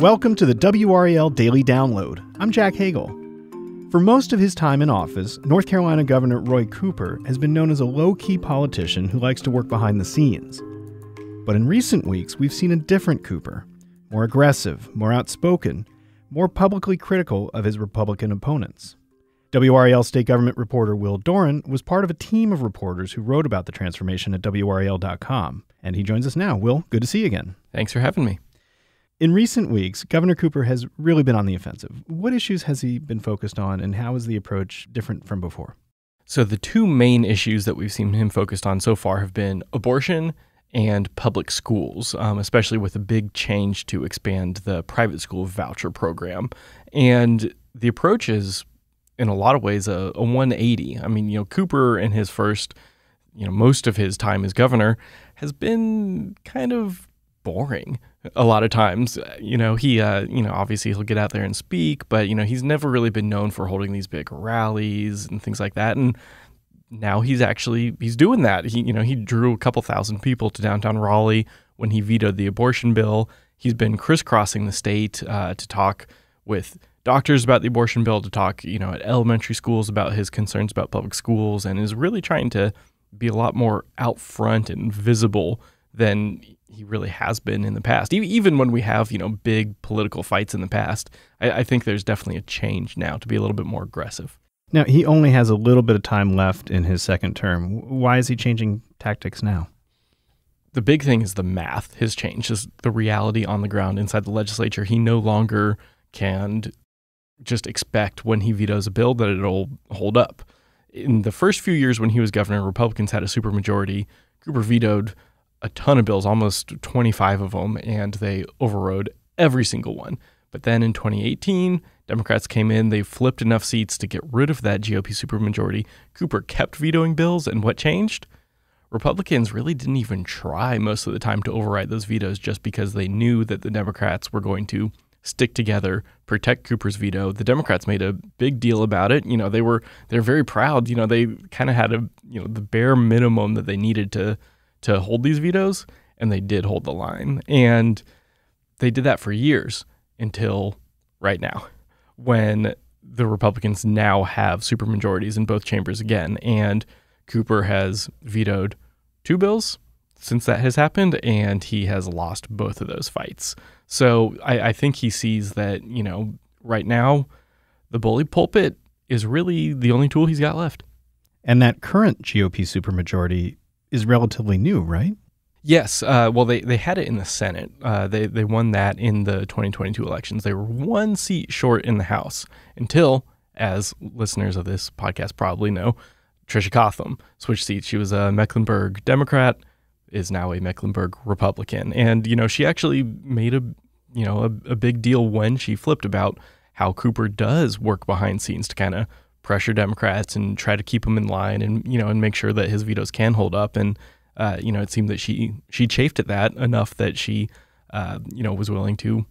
Welcome to the WRAL Daily Download. I'm Jack Hagel. For most of his time in office, North Carolina Governor Roy Cooper has been known as a low-key politician who likes to work behind the scenes. But in recent weeks, we've seen a different Cooper, more aggressive, more outspoken, more publicly critical of his Republican opponents. WRAL state government reporter Will Doran was part of a team of reporters who wrote about the transformation at WRAL.com. And he joins us now. Will, good to see you again. Thanks for having me. In recent weeks, Governor Cooper has really been on the offensive. What issues has he been focused on, and how is the approach different from before? So the two main issues that we've seen him focused on so far have been abortion and public schools, especially with a big change to expand the private school voucher program. And the approach is, in a lot of ways, a 180. I mean, Cooper in his first, most of his time as governor has been kind of boring a lot of times. He obviously he'll get out there and speak, but, he's never really been known for holding these big rallies and things like that. And now he's doing that. He drew a couple thousand people to downtown Raleigh when he vetoed the abortion bill. He's been crisscrossing the state to talk with doctors about the abortion bill, to talk, at elementary schools about his concerns about public schools, and is really trying to be a lot more out front and visible than he really has been in the past. Even when we have, big political fights in the past, I think there's definitely a change now to be a little bit more aggressive. Now, he only has a little bit of time left in his second term. Why is he changing tactics now? The big thing is the math has changed, just the reality on the ground inside the legislature. He no longer can just expect when he vetoes a bill that it'll hold up. In the first few years when he was governor, Republicans had a supermajority. Cooper vetoed a ton of bills, almost 25 of them, and they overrode every single one. But then in 2018, Democrats came in, they flipped enough seats to get rid of that GOP supermajority. Cooper kept vetoing bills, and what changed? Republicans really didn't even try most of the time to override those vetoes just because they knew that the Democrats were going to stick together, protect Cooper's veto. The Democrats made a big deal about it. They're very proud. They kind of had the bare minimum that they needed to hold these vetoes, and they did hold the line. And they did that for years until right now, when the Republicans now have supermajorities in both chambers again. And Cooper has vetoed 2 bills since that has happened, and he has lost both of those fights. So I think he sees that, right now, the bully pulpit is really the only tool he's got left. And that current GOP supermajority is relatively new, right? Yes. Well, they had it in the Senate. They won that in the 2022 elections. They were 1 seat short in the House until, as listeners of this podcast probably know, Tricia Cotham switched seats. She was a Mecklenburg Democrat, is now a Mecklenburg Republican. And, she actually made a big deal when she flipped about how Cooper does work behind scenes to kind of pressure Democrats and try to keep them in line and, and make sure that his vetoes can hold up. And, it seemed that she chafed at that enough that she, was willing to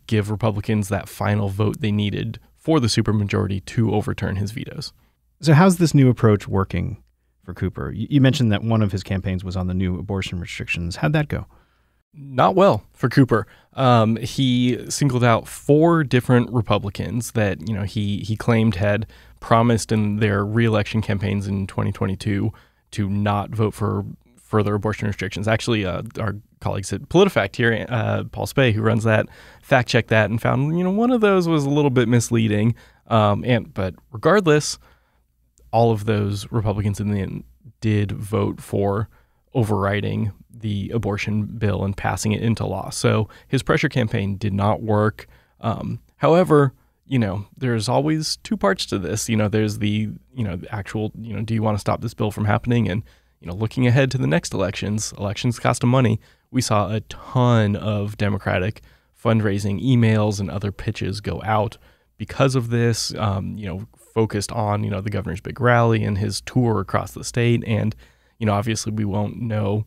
give Republicans that final vote they needed for the supermajority to overturn his vetoes. So how's this new approach working for Cooper? You mentioned that one of his campaigns was on the new abortion restrictions. How'd that go? Not well for Cooper. He singled out 4 different Republicans that, he claimed had promised in their reelection campaigns in 2022 to not vote for further abortion restrictions. Actually, our colleagues at PolitiFact here, Paul Spey, who runs that, fact-checked that and found, one of those was a little bit misleading. But regardless, all of those Republicans in the end did vote for overriding the abortion bill and passing it into law. So his pressure campaign did not work. However, there's always 2 parts to this. There's the, actual, do you want to stop this bill from happening? And, looking ahead to the next elections cost them money. We saw a ton of Democratic fundraising emails and other pitches go out because of this, focused on, the governor's big rally and his tour across the state. And, obviously we won't know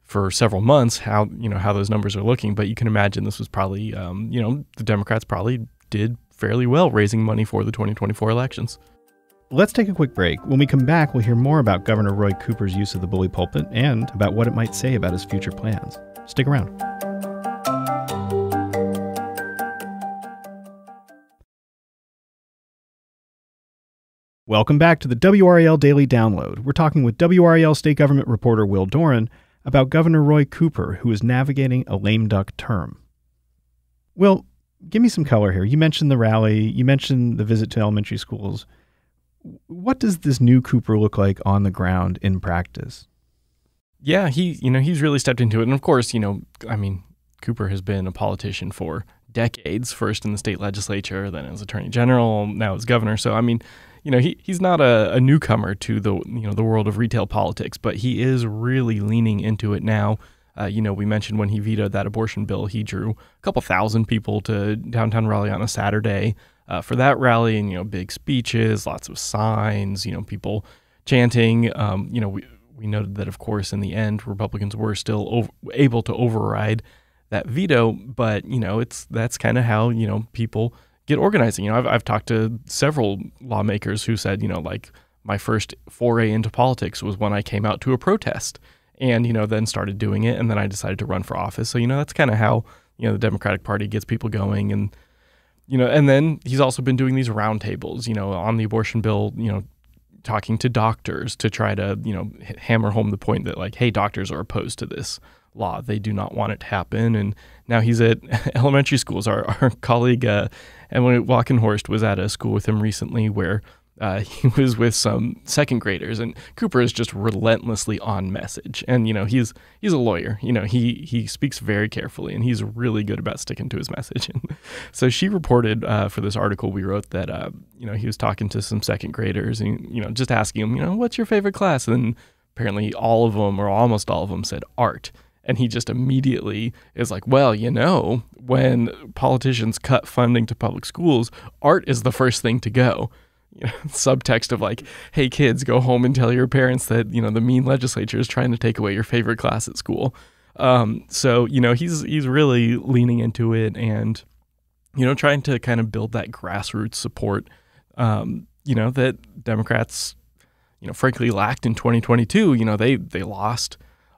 for several months how those numbers are looking, but you can imagine this was probably, the Democrats probably did fairly well raising money for the 2024 elections. Let's take a quick break. When we come back, we'll hear more about Governor Roy Cooper's use of the bully pulpit and about what it might say about his future plans. Stick around. Welcome back to the WRAL Daily Download. We're talking with WRAL state government reporter Will Doran about Governor Roy Cooper, who is navigating a lame duck term. Will, give me some color here. You mentioned the rally. You mentioned the visit to elementary schools. What does this new Cooper look like on the ground in practice? Yeah, he's really stepped into it. And of course, Cooper has been a politician for decades, first in the state legislature, then as attorney general, now as governor. So, he's not a newcomer to the world of retail politics, but he is really leaning into it now. We mentioned when he vetoed that abortion bill, he drew a couple thousand people to downtown Raleigh on a Saturday for that rally, and big speeches, lots of signs, people chanting. We noted that, of course, in the end, Republicans were still able to override that veto, but that's kind of how people get organizing. I've talked to several lawmakers who said, my first foray into politics was when I came out to a protest, and then started doing it, and then I decided to run for office. So that's kind of how the Democratic Party gets people going, and and then he's also been doing these roundtables, on the abortion bill, talking to doctors to try to hammer home the point that hey, doctors are opposed to this law. They do not want it to happen. And now he's at elementary schools. Our colleague Emily Walkenhorst was at a school with him recently where he was with some second graders, and Cooper is just relentlessly on message. And he's a lawyer. He speaks very carefully, and he's really good about sticking to his message. And so she reported for this article we wrote that he was talking to some second graders, and just asking them, what's your favorite class? And apparently all of them, or almost all of them, said art. And he just immediately is like, well, when politicians cut funding to public schools, art is the first thing to go. Subtext of hey, kids, go home and tell your parents that, the mean legislature is trying to take away your favorite class at school. So he's really leaning into it and, trying to kind of build that grassroots support, that Democrats, frankly lacked in 2022. They lost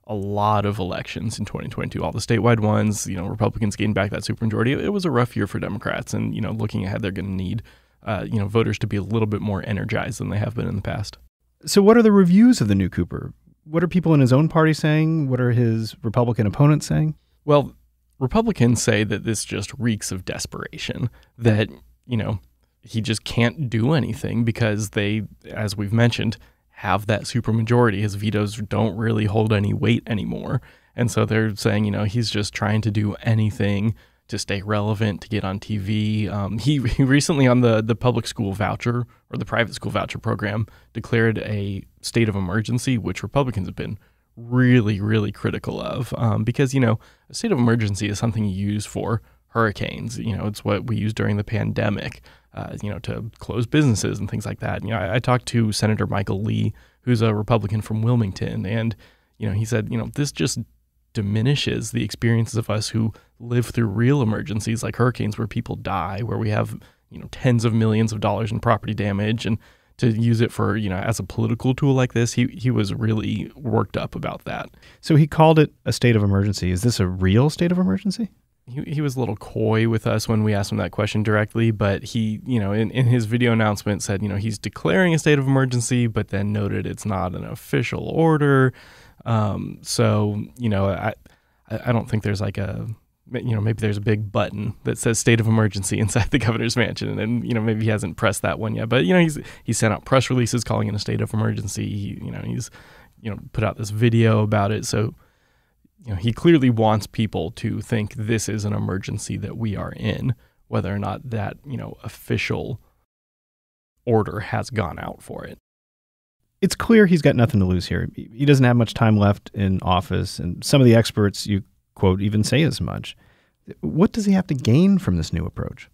a lot of elections in 2022, all the statewide ones. Republicans gained back that supermajority. It was a rough year for Democrats, and looking ahead, they're going to need voters to be a little bit more energized than they have been in the past. So what are the reviews of the new Cooper? What are people in his own party saying? What are his Republican opponents saying? Well, Republicans say that this just reeks of desperation, that, he just can't do anything because they, as we've mentioned, have that supermajority. His vetoes don't really hold any weight anymore. And so they're saying, he's just trying to do anything to stay relevant, to get on TV. He recently, on the public school voucher or the private school voucher program, declared a state of emergency, which Republicans have been really, really critical of, because, a state of emergency is something you use for hurricanes. It's what we used during the pandemic, to close businesses and things like that. I talked to Senator Michael Lee, who's a Republican from Wilmington, and, he said, this just diminishes the experiences of us who live through real emergencies like hurricanes where people die, where we have, tens of millions of dollars in property damage, and to use it for, as a political tool like this, he was really worked up about that. So he called it a state of emergency. Is this a real state of emergency? He was a little coy with us when we asked him that question directly, but he, in his video announcement said, he's declaring a state of emergency, but then noted it's not an official order. So, I don't think there's maybe there's a big button that says state of emergency inside the governor's mansion, and maybe he hasn't pressed that one yet. But he sent out press releases calling it a state of emergency. He's put out this video about it. So he clearly wants people to think this is an emergency that we are in, whether or not that official order has gone out for it. It's clear he's got nothing to lose here. He doesn't have much time left in office, and some of the experts you quote even say as much. What does he have to gain from this new approach?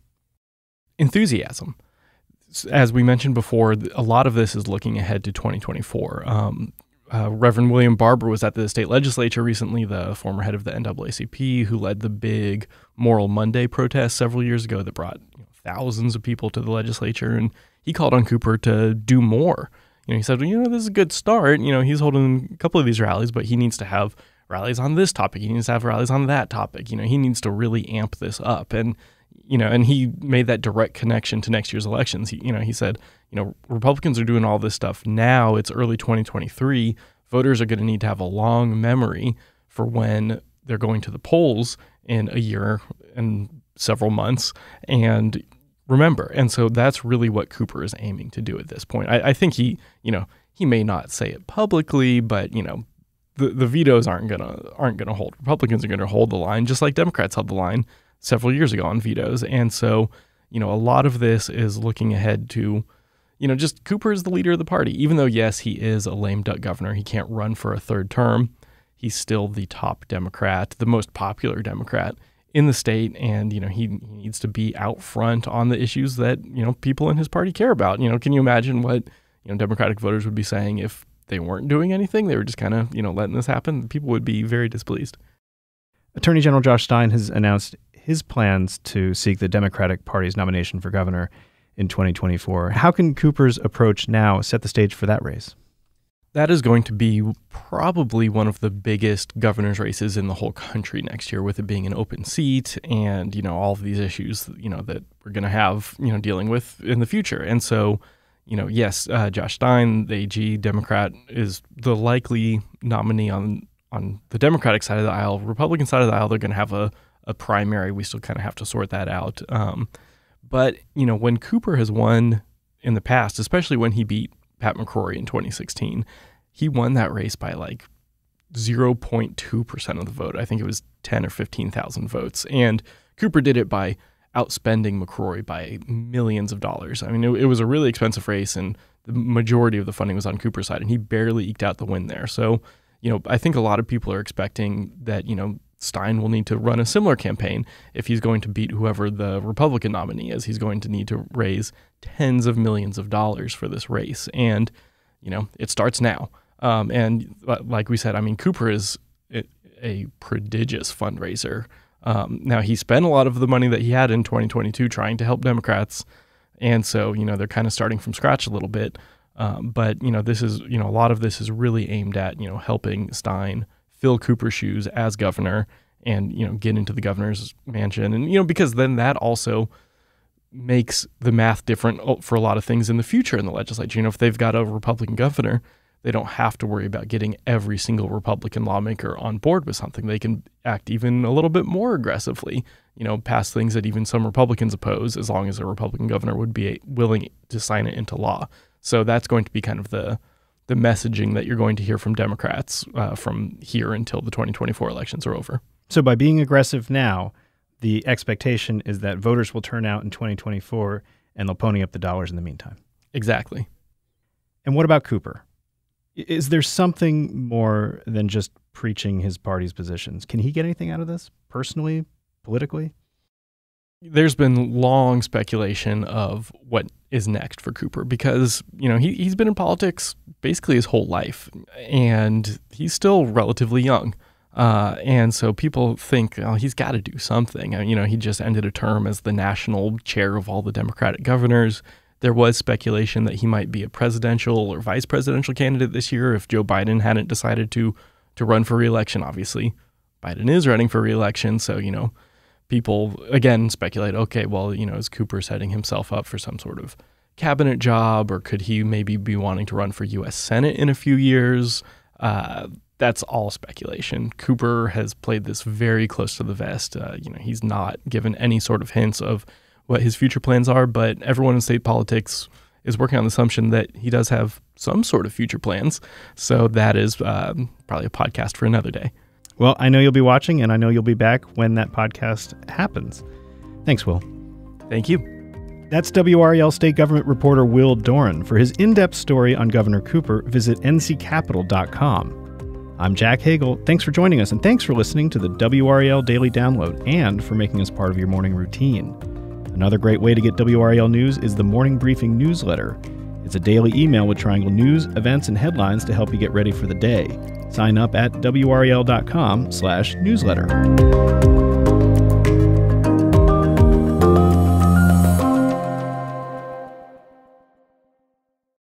Enthusiasm. As we mentioned before, a lot of this is looking ahead to 2024. Reverend William Barber was at the state legislature recently, the former head of the NAACP, who led the big Moral Monday protest several years ago that brought thousands of people to the legislature, and he called on Cooper to do more. He said, this is a good start. He's holding a couple of these rallies, but he needs to have rallies on this topic. He needs to have rallies on that topic. He needs to really amp this up. And, and he made that direct connection to next year's elections. He said, Republicans are doing all this stuff now. It's early 2023. Voters are going to need to have a long memory for when they're going to the polls in a year and several months and remember. And so that's really what Cooper is aiming to do at this point. I think he may not say it publicly, but, the vetoes aren't gonna hold. Republicans are going to hold the line, just like Democrats held the line several years ago on vetoes. And so, a lot of this is looking ahead to, just Cooper is the leader of the party. Even though, yes, he is a lame duck governor, he can't run for a third term. He's still the top Democrat, the most popular Democrat in the state, and he needs to be out front on the issues that people in his party care about. Can you imagine what Democratic voters would be saying if they weren't doing anything? They were just kind of letting this happen. People would be very displeased. Attorney General Josh Stein has announced his plans to seek the Democratic Party's nomination for governor in 2024. How can Cooper's approach now set the stage for that race? That is going to be probably one of the biggest governor's races in the whole country next year, with it being an open seat and, all of these issues, that we're going to have, dealing with in the future. And so, yes, Josh Stein, the AG Democrat, is the likely nominee on the Democratic side of the aisle. Republican side of the aisle, they're going to have a primary. We still kind of have to sort that out. But, when Cooper has won in the past, especially when he beat Pat McCrory in 2016, he won that race by like 0.2% of the vote. I think it was 10 or 15,000 votes. And Cooper did it by outspending McCrory by millions of dollars. I mean, it was a really expensive race, and the majority of the funding was on Cooper's side, and he barely eked out the win there. So, I think a lot of people are expecting that, Stein will need to run a similar campaign. If he's going to beat whoever the Republican nominee is, he's going to need to raise tens of millions of dollars for this race. And, it starts now. And like we said, Cooper is a prodigious fundraiser. Now, he spent a lot of the money that he had in 2022 trying to help Democrats. And so, they're kind of starting from scratch a little bit. But, this is, a lot of this is really aimed at, helping Stein fill Cooper's shoes as governor and, get into the governor's mansion. And, because then that also makes the math different for a lot of things in the future in the legislature. If they've got a Republican governor, they don't have to worry about getting every single Republican lawmaker on board with something. They can act even a little bit more aggressively, pass things that even some Republicans oppose, as long as a Republican governor would be willing to sign it into law. So that's going to be kind of the messaging that you're going to hear from Democrats from here until the 2024 elections are over. So by being aggressive now, the expectation is that voters will turn out in 2024 and they'll pony up the dollars in the meantime. Exactly. And what about Cooper? Is there something more than just preaching his party's positions? Can he get anything out of this personally, politically? There's been long speculation of what is next for Cooper because, he's been in politics basically his whole life, and he's still relatively young. And so people think, he's got to do something. He just ended a term as the national chair of all the Democratic governors. There was speculation that he might be a presidential or vice presidential candidate this year if Joe Biden hadn't decided to run for re-election. Obviously, Biden is running for re-election, so, people, again, speculate, okay, well, is Cooper setting himself up for some sort of cabinet job, or could he maybe be wanting to run for U.S. Senate in a few years? That's all speculation. Cooper has played this very close to the vest. He's not given any sort of hints of what his future plans are, but everyone in state politics is working on the assumption that he does have some sort of future plans. So that is probably a podcast for another day. Well, I know you'll be watching, and I know you'll be back when that podcast happens. Thanks, Will. Thank you. That's WRAL state government reporter Will Doran. For his in-depth story on Governor Cooper, visit nccapital.com. I'm Jack Hagel. Thanks for joining us, and thanks for listening to the WRAL Daily Download and for making us part of your morning routine. Another great way to get WRAL news is the Morning Briefing newsletter. It's a daily email with Triangle news, events, and headlines to help you get ready for the day. Sign up at WRAL.com/newsletter.